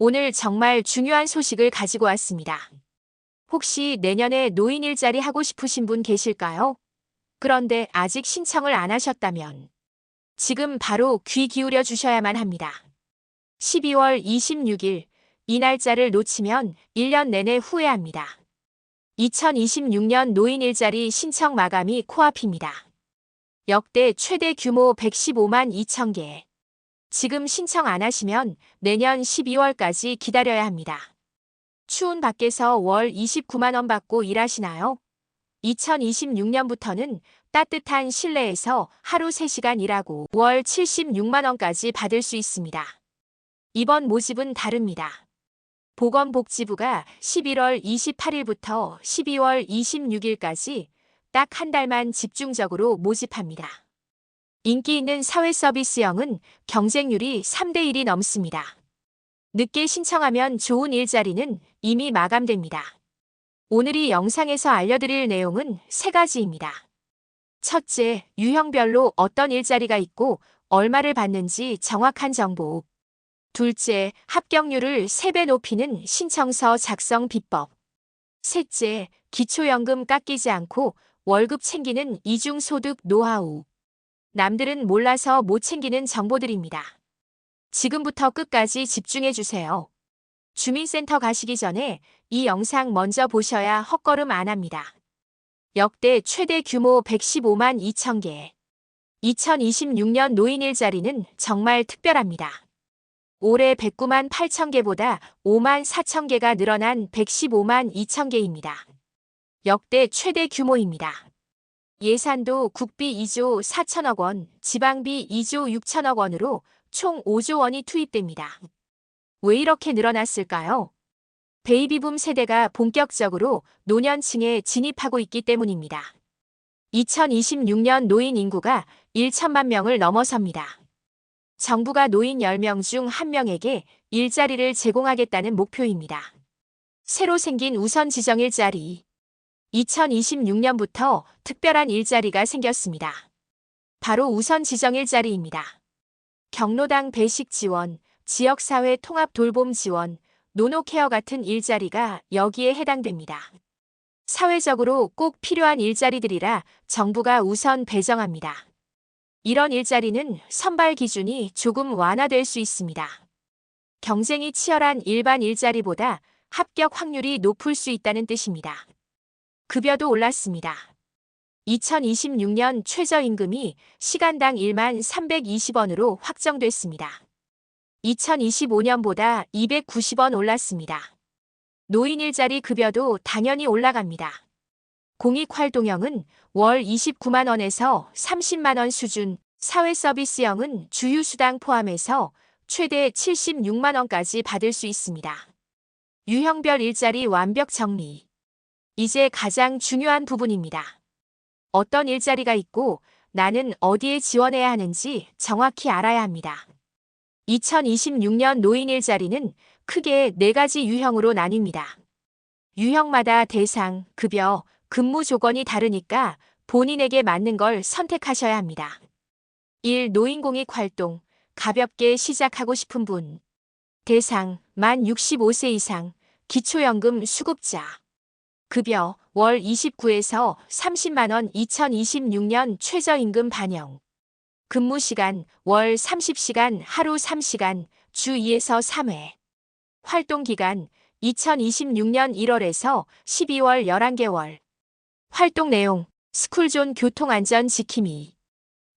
오늘 정말 중요한 소식을 가지고 왔습니다. 혹시 내년에 노인 일자리 하고 싶으신 분 계실까요? 그런데 아직 신청을 안 하셨다면 지금 바로 귀 기울여 주셔야만 합니다. 12월 26일, 이 날짜를 놓치면 1년 내내 후회합니다. 2026년 노인 일자리 신청 마감이 코앞입니다. 역대 최대 규모 115만 2천 개. 지금 신청 안 하시면 내년 12월까지 기다려야 합니다. 추운 밖에서 월 29만 원 받고 일하시나요? 2026년부터는 따뜻한 실내에서 하루 3시간 일하고 월 76만 원까지 받을 수 있습니다. 이번 모집은 다릅니다. 보건복지부가 11월 28일부터 12월 26일까지 딱 한 달만 집중적으로 모집합니다. 인기 있는 사회서비스형은 경쟁률이 3대 1이 넘습니다. 늦게 신청하면 좋은 일자리는 이미 마감됩니다. 오늘 이 영상에서 알려드릴 내용은 3가지입니다. 첫째, 유형별로 어떤 일자리가 있고 얼마를 받는지 정확한 정보. 둘째, 합격률을 3배 높이는 신청서 작성 비법. 셋째, 기초연금 깎이지 않고 월급 챙기는 이중소득 노하우. 남들은 몰라서 못 챙기는 정보들입니다. 지금부터 끝까지 집중해주세요. 주민센터 가시기 전에 이 영상 먼저 보셔야 헛걸음 안 합니다. 역대 최대 규모 115만 2천 개. 2026년 노인 일자리는 정말 특별합니다. 올해 109만 8천 개보다 5만 4천 개가 늘어난 115만 2천 개입니다. 역대 최대 규모입니다. 예산도 국비 2조 4천억 원, 지방비 2조 6천억 원으로 총 5조 원이 투입됩니다. 왜 이렇게 늘어났을까요? 베이비붐 세대가 본격적으로 노년층에 진입하고 있기 때문입니다. 2026년 노인 인구가 1천만 명을 넘어섭니다. 정부가 노인 10명 중 1명에게 일자리를 제공하겠다는 목표입니다. 새로 생긴 우선 지정 일자리. 2026년부터 특별한 일자리가 생겼습니다. 바로 우선 지정 일자리입니다. 경로당 배식 지원, 지역사회 통합 돌봄 지원, 노노케어 같은 일자리가 여기에 해당됩니다. 사회적으로 꼭 필요한 일자리들이라 정부가 우선 배정합니다. 이런 일자리는 선발 기준이 조금 완화될 수 있습니다. 경쟁이 치열한 일반 일자리보다 합격 확률이 높을 수 있다는 뜻입니다. 급여도 올랐습니다. 2026년 최저임금이 시간당 1만 320원으로 확정됐습니다. 2025년보다 290원 올랐습니다. 노인 일자리 급여도 당연히 올라갑니다. 공익활동형은 월 29만 원에서 30만 원 수준, 사회서비스형은 주휴수당 포함해서 최대 76만 원까지 받을 수 있습니다. 유형별 일자리 완벽 정리. 이제 가장 중요한 부분입니다. 어떤 일자리가 있고 나는 어디에 지원해야 하는지 정확히 알아야 합니다. 2026년 노인 일자리는 크게 4가지 유형으로 나뉩니다. 유형마다 대상, 급여, 근무 조건이 다르니까 본인에게 맞는 걸 선택하셔야 합니다. 1. 노인공익활동, 가볍게 시작하고 싶은 분. 대상, 만 65세 이상, 기초연금 수급자. 급여, 월 29에서 30만 원 2026년 최저임금 반영. 근무시간, 월 30시간 하루 3시간, 주 2에서 3회. 활동기간, 2026년 1월에서 12월 11개월. 활동 내용, 스쿨존 교통안전 지킴이.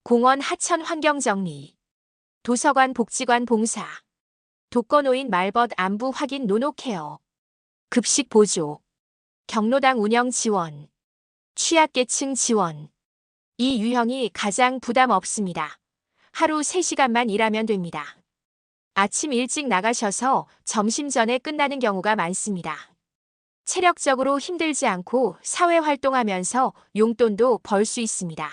공원 하천 환경정리. 도서관 복지관 봉사. 독거노인 말벗 안부 확인 노노케어. 급식 보조. 경로당 운영 지원. 취약계층 지원. 이 유형이 가장 부담 없습니다. 하루 3시간만 일하면 됩니다. 아침 일찍 나가셔서 점심 전에 끝나는 경우가 많습니다. 체력적으로 힘들지 않고 사회활동하면서 용돈도 벌 수 있습니다.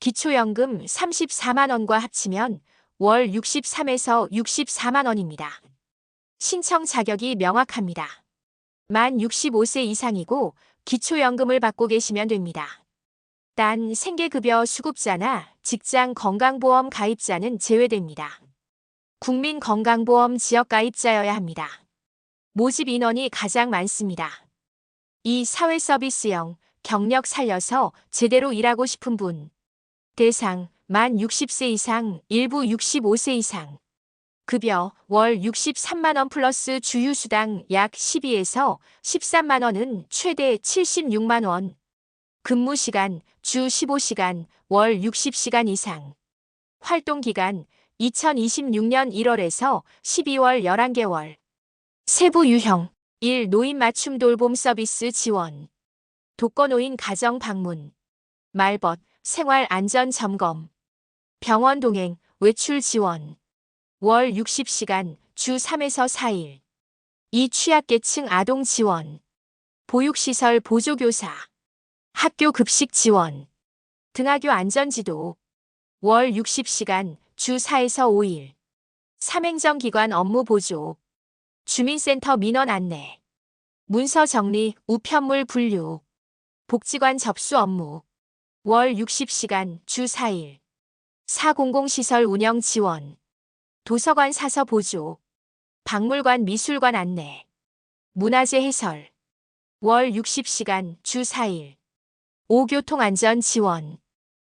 기초연금 34만 원과 합치면 월 63에서 64만 원입니다. 신청 자격이 명확합니다. 만 65세 이상이고 기초연금을 받고 계시면 됩니다. 단 생계급여 수급자나 직장 건강보험 가입자는 제외됩니다. 국민건강보험 지역가입자여야 합니다. 모집 인원이 가장 많습니다. 2. 사회서비스형, 경력 살려서 제대로 일하고 싶은 분. 대상, 만 60세 이상, 일부 65세 이상. 급여, 월 63만 원 플러스 주휴수당 약 12에서 13만 원은 최대 76만 원. 근무시간, 주 15시간, 월 60시간 이상. 활동기간, 2026년 1월에서 12월 11개월. 세부 유형. 1. 노인 맞춤 돌봄 서비스 지원. 독거노인 가정 방문. 말벗, 생활 안전 점검. 병원 동행, 외출 지원. 월 60시간, 주 3에서 4일. 2. 취약계층 아동 지원. 보육시설 보조교사. 학교 급식 지원. 등하교 안전지도. 월 60시간, 주 4에서 5일. 3. 행정기관 업무 보조. 주민센터 민원 안내. 문서 정리, 우편물 분류. 복지관 접수 업무. 월 60시간, 주 4일. 4. 공공시설 운영 지원. 도서관 사서 보조. 박물관 미술관 안내. 문화재 해설. 월 60시간, 주 4일. 5. 교통안전 지원.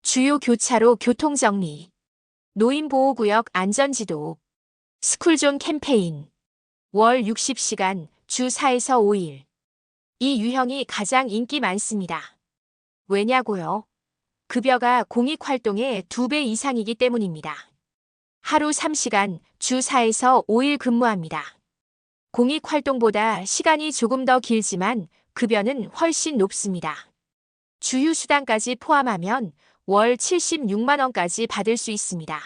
주요 교차로 교통정리. 노인보호구역 안전지도. 스쿨존 캠페인. 월 60시간, 주 4에서 5일. 이 유형이 가장 인기 많습니다. 왜냐고요? 급여가 공익활동의 2배 이상이기 때문입니다. 하루 3시간, 주 4에서 5일 근무합니다. 공익활동보다 시간이 조금 더 길지만 급여는 훨씬 높습니다. 주휴수당까지 포함하면 월 76만 원까지 받을 수 있습니다.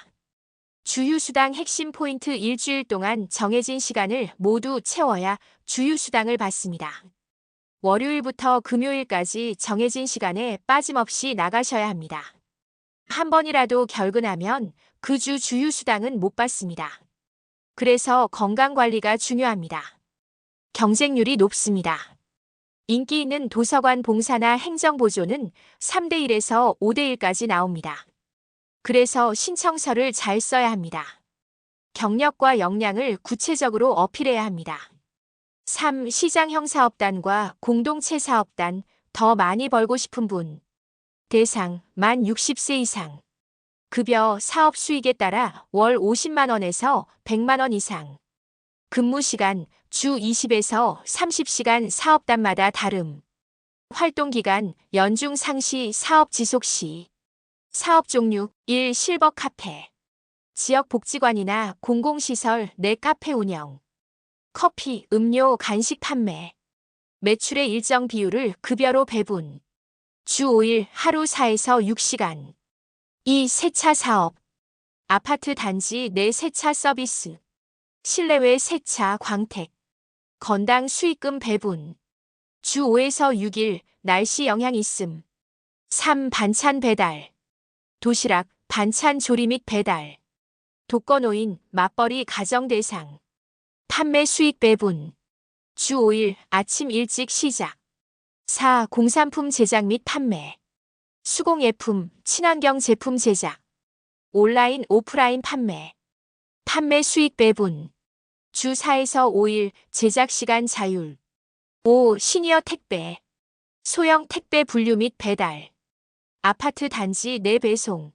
주휴수당 핵심 포인트 일주일 동안 정해진 시간을 모두 채워야 주휴수당을 받습니다. 월요일부터 금요일까지 정해진 시간에 빠짐없이 나가셔야 합니다. 한 번이라도 결근하면 그 주 주휴수당은 못 받습니다. 그래서 건강관리가 중요합니다. 경쟁률이 높습니다. 인기 있는 도서관 봉사나 행정보조는 3대1에서 5대1까지 나옵니다. 그래서 신청서를 잘 써야 합니다. 경력과 역량을 구체적으로 어필해야 합니다. 3. 시장형 사업단과 공동체 사업단, 더 많이 벌고 싶은 분. 대상, 만 60세 이상. 급여, 사업 수익에 따라 월 50만 원에서 100만 원 이상. 근무시간, 주 20에서 30시간 사업단마다 다름. 활동기간, 연중 상시 사업 지속시. 사업 종류, 1. 실버 카페. 지역 복지관이나 공공시설 내 카페 운영. 커피, 음료, 간식 판매. 매출의 일정 비율을 급여로 배분. 주 5일, 하루 4에서 6시간. 2. 세차 사업. 아파트 단지 내 세차 서비스. 실내외 세차 광택. 건당 수익금 배분. 주 5에서 6일, 날씨 영향 있음. 3. 반찬 배달. 도시락, 반찬 조리 및 배달. 독거노인, 맞벌이 가정 대상. 판매 수익 배분. 주 5일, 아침 일찍 시작. 4. 공산품 제작 및 판매. 수공예품, 친환경 제품 제작. 온라인, 오프라인 판매. 판매 수익 배분. 주 4에서 5일, 제작 시간 자율. 5. 시니어 택배. 소형 택배 분류 및 배달. 아파트 단지 내 배송.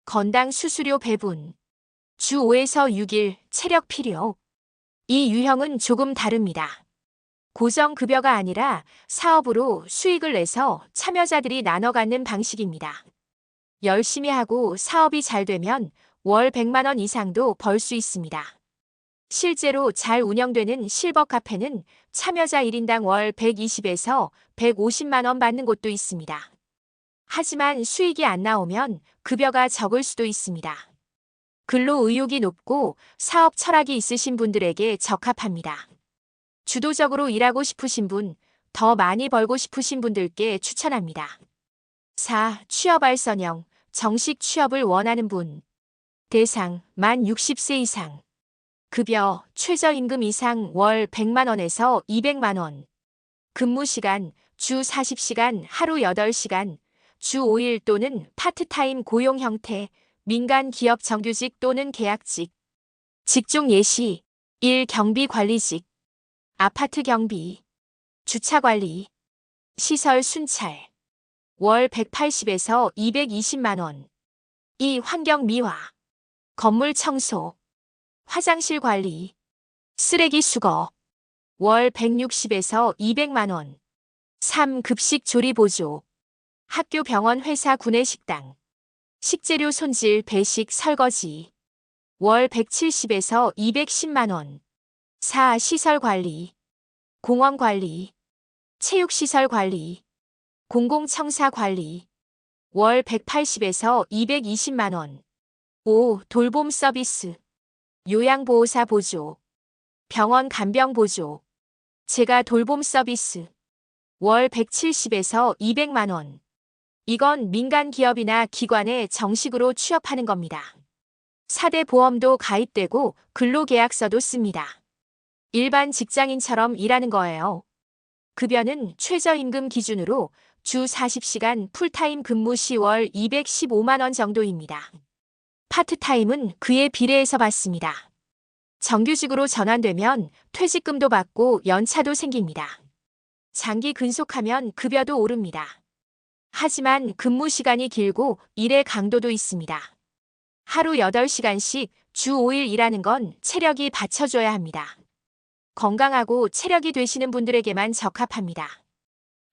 건당 수수료 배분. 주 5에서 6일, 체력 필요. 이 유형은 조금 다릅니다. 고정급여가 아니라 사업으로 수익을 내서 참여자들이 나눠 갖는 방식입니다. 열심히 하고 사업이 잘 되면 월 100만 원 이상도 벌 수 있습니다. 실제로 잘 운영되는 실버 카페는 참여자 1인당 월 120에서 150만 원 받는 곳도 있습니다. 하지만 수익이 안 나오면 급여가 적을 수도 있습니다. 근로 의욕이 높고 사업 철학이 있으신 분들에게 적합합니다. 주도적으로 일하고 싶으신 분, 더 많이 벌고 싶으신 분들께 추천합니다. 4. 취업 알선형, 정식 취업을 원하는 분. 대상, 만 60세 이상. 급여, 최저임금 이상 월 100만 원에서 200만 원. 근무시간, 주 40시간, 하루 8시간, 주 5일 또는 파트타임 고용 형태, 민간 기업 정규직 또는 계약직. 직종 예시 1. 경비 관리직, 아파트 경비, 주차 관리, 시설 순찰, 월 180에서 220만 원. 2. 환경 미화, 건물 청소, 화장실 관리, 쓰레기 수거, 월 160에서 200만 원. 3. 급식 조리 보조, 학교 병원 회사 구내식당, 식재료 손질 배식 설거지, 월 170에서 210만 원. 4. 시설 관리, 공원 관리, 체육시설 관리, 공공청사 관리, 월 180에서 220만 원. 5. 돌봄 서비스, 요양보호사 보조, 병원 간병 보조, 재가 돌봄 서비스, 월 170에서 200만 원. 이건 민간 기업이나 기관에 정식으로 취업하는 겁니다. 4대 보험도 가입되고 근로계약서도 씁니다. 일반 직장인처럼 일하는 거예요. 급여는 최저임금 기준으로 주 40시간 풀타임 근무 시 월 215만 원 정도입니다. 파트타임은 그에 비례해서 받습니다. 정규직으로 전환되면 퇴직금도 받고 연차도 생깁니다. 장기 근속하면 급여도 오릅니다. 하지만 근무 시간이 길고 일의 강도도 있습니다. 하루 8시간씩 주 5일 일하는 건 체력이 받쳐줘야 합니다. 건강하고 체력이 되시는 분들에게만 적합합니다.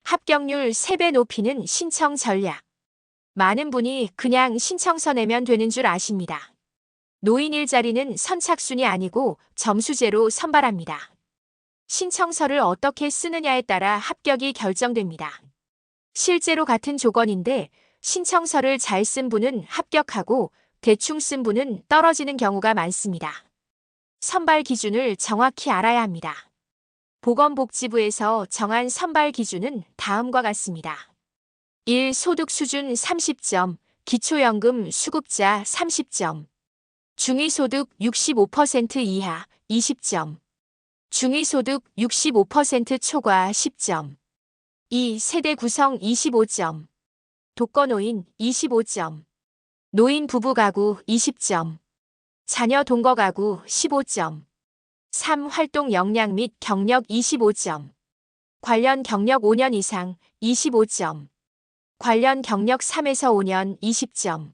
합격률 3배 높이는 신청 전략. 많은 분이 그냥 신청서 내면 되는 줄 아십니다. 노인 일자리는 선착순이 아니고 점수제로 선발합니다. 신청서를 어떻게 쓰느냐에 따라 합격이 결정됩니다. 실제로 같은 조건인데 신청서를 잘 쓴 분은 합격하고 대충 쓴 분은 떨어지는 경우가 많습니다. 선발 기준을 정확히 알아야 합니다. 보건복지부에서 정한 선발 기준은 다음과 같습니다. 1. 소득 수준 30점, 기초연금 수급자 30점, 중위소득 65% 이하 20점, 중위소득 65% 초과 10점, 2. 세대 구성 25점, 독거노인 25점, 노인 부부 가구 20점, 자녀 동거 가구 15점, 3. 활동 역량 및 경력 25점, 관련 경력 5년 이상 25점, 관련 경력 3에서 5년 20점,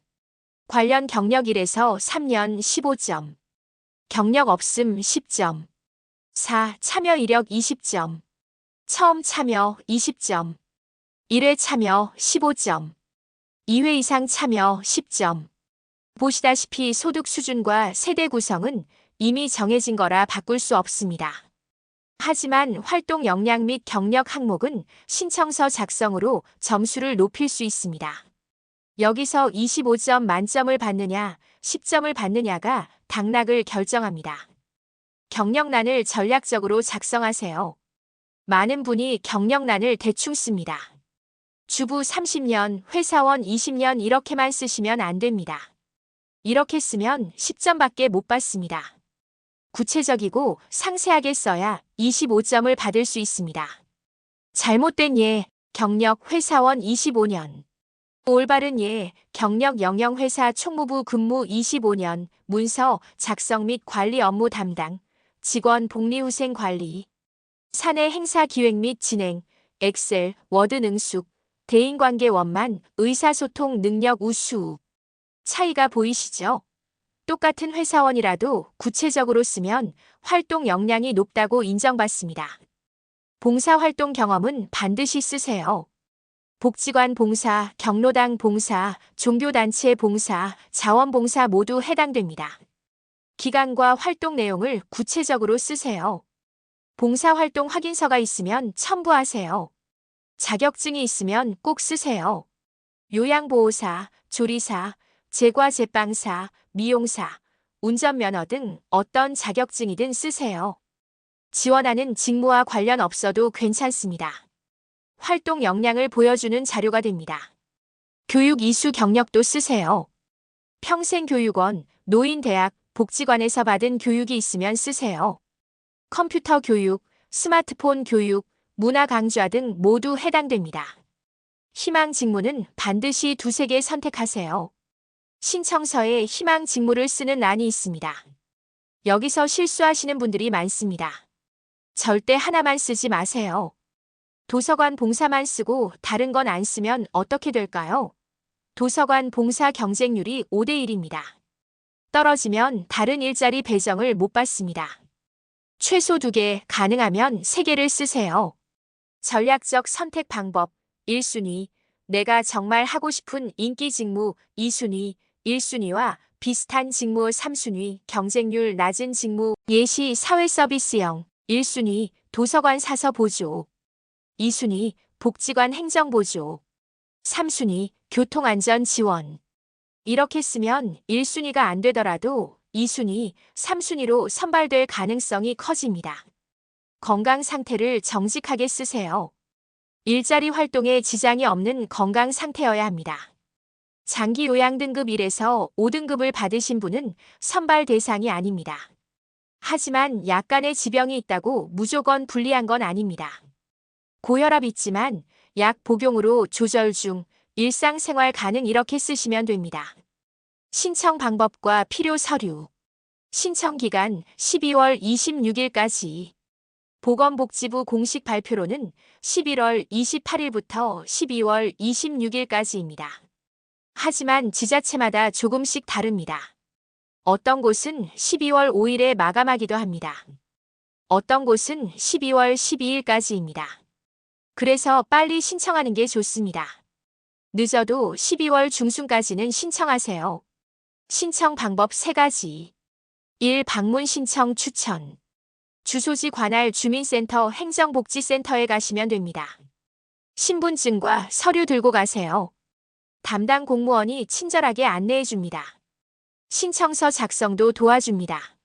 관련 경력 1에서 3년 15점, 경력 없음 10점, 4. 참여 이력 20점, 처음 참여 20점, 1회 참여 15점, 2회 이상 참여 10점. 보시다시피 소득 수준과 세대 구성은 이미 정해진 거라 바꿀 수 없습니다. 하지만 활동 역량 및 경력 항목은 신청서 작성으로 점수를 높일 수 있습니다. 여기서 25점 만점을 받느냐, 10점을 받느냐가 당락을 결정합니다. 경력란을 전략적으로 작성하세요. 많은 분이 경력란을 대충 씁니다. 주부 30년, 회사원 20년 이렇게만 쓰시면 안 됩니다. 이렇게 쓰면 10점밖에 못 받습니다. 구체적이고 상세하게 써야 25점을 받을 수 있습니다. 잘못된 예, 경력 회사원 25년. 올바른 예, 경력 영영회사 총무부 근무 25년, 문서 작성 및 관리 업무 담당, 직원 복리후생 관리, 사내 행사 기획 및 진행, 엑셀, 워드 능숙, 대인관계 원만, 의사소통 능력 우수. 차이가 보이시죠? 똑같은 회사원이라도 구체적으로 쓰면 활동 역량이 높다고 인정받습니다. 봉사활동 경험은 반드시 쓰세요. 복지관 봉사, 경로당 봉사, 종교단체 봉사, 자원봉사 모두 해당됩니다. 기간과 활동 내용을 구체적으로 쓰세요. 봉사활동 확인서가 있으면 첨부하세요. 자격증이 있으면 꼭 쓰세요. 요양보호사, 조리사, 제과 제빵사, 미용사, 운전면허 등 어떤 자격증이든 쓰세요. 지원하는 직무와 관련 없어도 괜찮습니다. 활동 역량을 보여주는 자료가 됩니다. 교육 이수 경력도 쓰세요. 평생교육원, 노인대학, 복지관에서 받은 교육이 있으면 쓰세요. 컴퓨터 교육, 스마트폰 교육, 문화 강좌 등 모두 해당됩니다. 희망 직무는 반드시 2-3개 선택하세요. 신청서에 희망 직무를 쓰는 란이 있습니다. 여기서 실수하시는 분들이 많습니다. 절대 하나만 쓰지 마세요. 도서관 봉사만 쓰고 다른 건 안 쓰면 어떻게 될까요? 도서관 봉사 경쟁률이 5대 1입니다. 떨어지면 다른 일자리 배정을 못 받습니다. 최소 2개, 가능하면 3개를 쓰세요. 전략적 선택 방법 1순위, 내가 정말 하고 싶은 인기 직무 2순위, 1순위와 비슷한 직무 3순위, 경쟁률 낮은 직무 예시 사회 서비스형 1순위, 도서관 사서 보조 2순위, 복지관 행정 보조 3순위, 교통안전 지원 이렇게 쓰면 1순위가 안 되더라도 2순위, 3순위로 선발될 가능성이 커집니다. 건강 상태를 정직하게 쓰세요. 일자리 활동에 지장이 없는 건강 상태여야 합니다. 장기 요양 등급 1에서 5등급을 받으신 분은 선발 대상이 아닙니다. 하지만 약간의 지병이 있다고 무조건 불리한 건 아닙니다. 고혈압 있지만 약 복용으로 조절 중, 일상생활 가능 이렇게 쓰시면 됩니다. 신청 방법과 필요 서류. 신청 기간 12월 26일까지. 보건복지부 공식 발표로는 11월 28일부터 12월 26일까지입니다. 하지만 지자체마다 조금씩 다릅니다. 어떤 곳은 12월 5일에 마감하기도 합니다. 어떤 곳은 12월 12일까지입니다. 그래서 빨리 신청하는 게 좋습니다. 늦어도 12월 중순까지는 신청하세요. 신청 방법 3가지. 1. 방문 신청 추천. 주소지 관할 주민센터 행정복지센터에 가시면 됩니다. 신분증과 서류 들고 가세요. 담당 공무원이 친절하게 안내해 줍니다. 신청서 작성도 도와줍니다.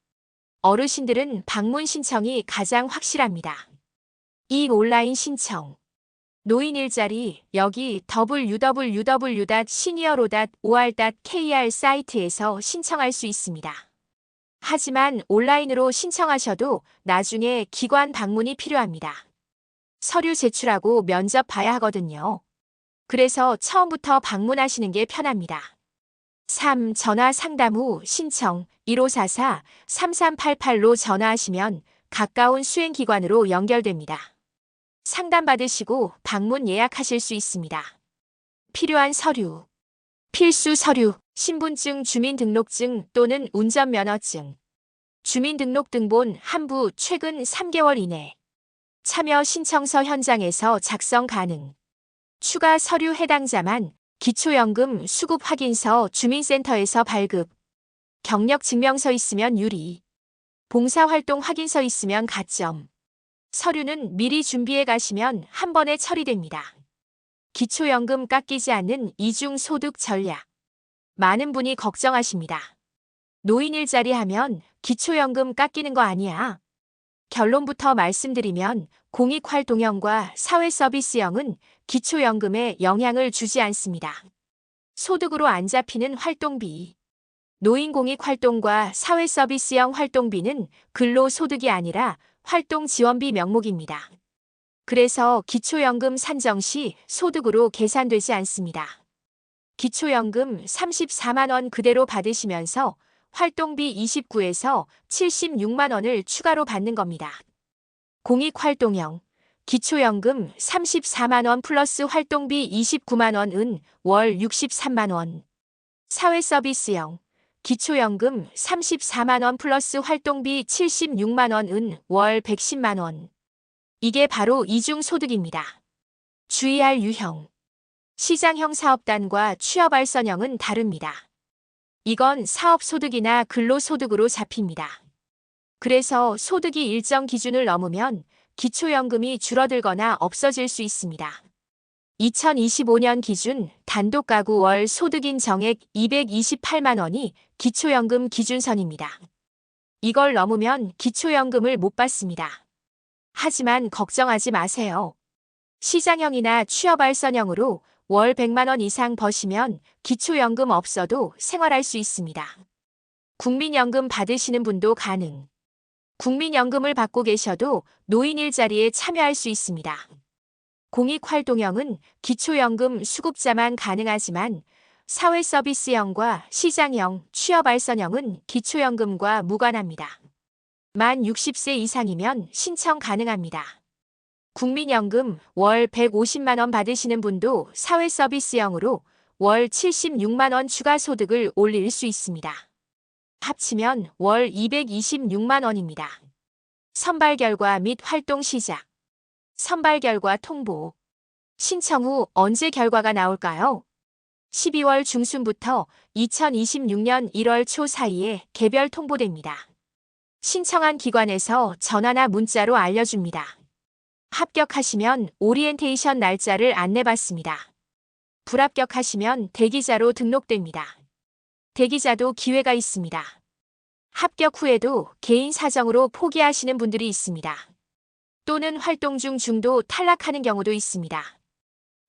어르신들은 방문 신청이 가장 확실합니다. 2. 온라인 신청. 노인 일자리 여기 www.senior.or.kr 사이트에서 신청할 수 있습니다. 하지만 온라인으로 신청하셔도 나중에 기관 방문이 필요합니다. 서류 제출하고 면접 봐야 하거든요. 그래서 처음부터 방문하시는 게 편합니다. 3. 전화 상담 후 신청 1544-3388로 전화하시면 가까운 수행기관으로 연결됩니다. 상담받으시고 방문 예약하실 수 있습니다. 필요한 서류. 필수 서류, 신분증, 주민등록증 또는 운전면허증. 주민등록등본 한부 최근 3개월 이내. 참여 신청서 현장에서 작성 가능. 추가 서류 해당자만 기초연금 수급 확인서 주민센터에서 발급. 경력증명서 있으면 유리. 봉사활동 확인서 있으면 가점. 서류는 미리 준비해 가시면 한 번에 처리됩니다. 기초연금 깎이지 않는 이중소득 전략. 많은 분이 걱정하십니다. 노인 일자리 하면 기초연금 깎이는 거 아니야? 결론부터 말씀드리면 공익활동형과 사회서비스형은 기초연금에 영향을 주지 않습니다. 소득으로 안 잡히는 활동비. 노인공익활동과 사회서비스형 활동비는 근로소득이 아니라 활동지원비 명목입니다. 그래서 기초연금 산정 시 소득으로 계산되지 않습니다. 기초연금 34만 원 그대로 받으시면서 활동비 29에서 76만 원을 추가로 받는 겁니다. 공익활동형 기초연금 34만 원 플러스 활동비 29만 원은 월 63만 원. 사회서비스형 기초연금 34만 원 플러스 활동비 76만 원은 월 110만 원. 이게 바로 이중소득입니다. 주의할 유형. 시장형 사업단과 취업알선형은 다릅니다. 이건 사업소득이나 근로소득으로 잡힙니다. 그래서 소득이 일정 기준을 넘으면 기초연금이 줄어들거나 없어질 수 있습니다. 2025년 기준 단독가구 월 소득인 정액 228만 원이 기초연금 기준선입니다. 이걸 넘으면 기초연금을 못 받습니다. 하지만 걱정하지 마세요. 시장형이나 취업알선형으로 월 100만 원 이상 버시면 기초연금 없어도 생활할 수 있습니다. 국민연금 받으시는 분도 가능. 국민연금을 받고 계셔도 노인 일자리에 참여할 수 있습니다. 공익활동형은 기초연금 수급자만 가능하지만 사회서비스형과 시장형, 취업알선형은 기초연금과 무관합니다. 만 60세 이상이면 신청 가능합니다. 국민연금 월 150만 원 받으시는 분도 사회서비스형으로 월 76만 원 추가 소득을 올릴 수 있습니다. 합치면 월 226만 원입니다. 선발 결과 및 활동 시작. 선발 결과 통보. 신청 후 언제 결과가 나올까요? 12월 중순부터 2026년 1월 초 사이에 개별 통보됩니다. 신청한 기관에서 전화나 문자로 알려줍니다. 합격하시면 오리엔테이션 날짜를 안내받습니다. 불합격하시면 대기자로 등록됩니다. 대기자도 기회가 있습니다. 합격 후에도 개인 사정으로 포기하시는 분들이 있습니다. 또는 활동 중 중도 탈락하는 경우도 있습니다.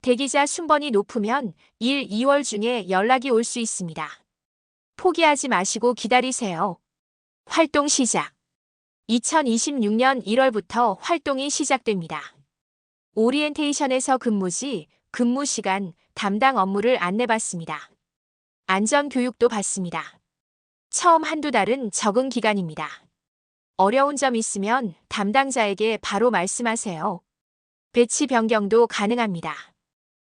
대기자 순번이 높으면 1, 2월 중에 연락이 올 수 있습니다. 포기하지 마시고 기다리세요. 활동 시작. 2026년 1월부터 활동이 시작됩니다. 오리엔테이션에서 근무지, 근무 시간, 담당 업무를 안내받습니다. 안전교육도 받습니다. 처음 한두 달은 적응 기간입니다. 어려운 점 있으면 담당자에게 바로 말씀하세요. 배치 변경도 가능합니다.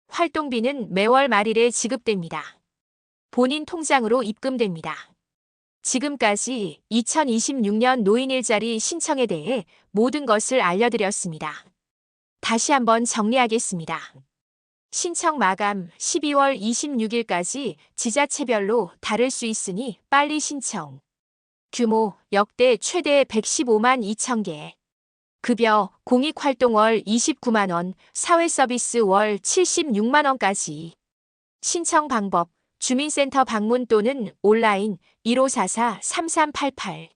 활동비는 매월 말일에 지급됩니다. 본인 통장으로 입금됩니다. 지금까지 2026년 노인 일자리 신청에 대해 모든 것을 알려드렸습니다. 다시 한번 정리하겠습니다. 신청 마감 12월 26일까지 지자체별로 다를 수 있으니 빨리 신청. 규모 역대 최대 115만 2천 개. 급여 공익활동 월 29만 원, 사회서비스 월 76만 원까지. 신청 방법 주민센터 방문 또는 온라인 1544-3388.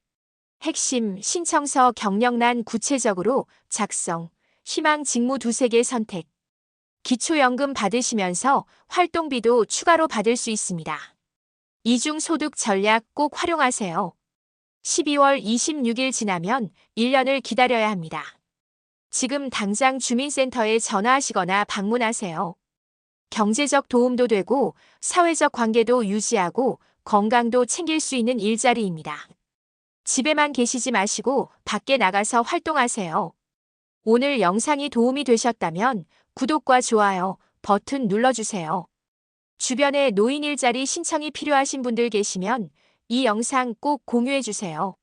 핵심 신청서 경력란 구체적으로 작성, 희망 직무 두세 개 선택. 기초연금 받으시면서 활동비도 추가로 받을 수 있습니다. 이중소득 전략 꼭 활용하세요. 12월 26일 지나면 1년을 기다려야 합니다. 지금 당장 주민센터에 전화하시거나 방문하세요. 경제적 도움도 되고 사회적 관계도 유지하고 건강도 챙길 수 있는 일자리입니다. 집에만 계시지 마시고 밖에 나가서 활동하세요. 오늘 영상이 도움이 되셨다면 구독과 좋아요 버튼 눌러주세요. 주변에 노인 일자리 신청이 필요하신 분들 계시면 이 영상 꼭 공유해주세요.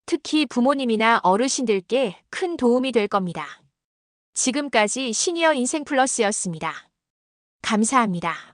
특히 부모님이나 어르신들께 큰 도움이 될 겁니다. 지금까지 시니어 인생 플러스였습니다. 감사합니다.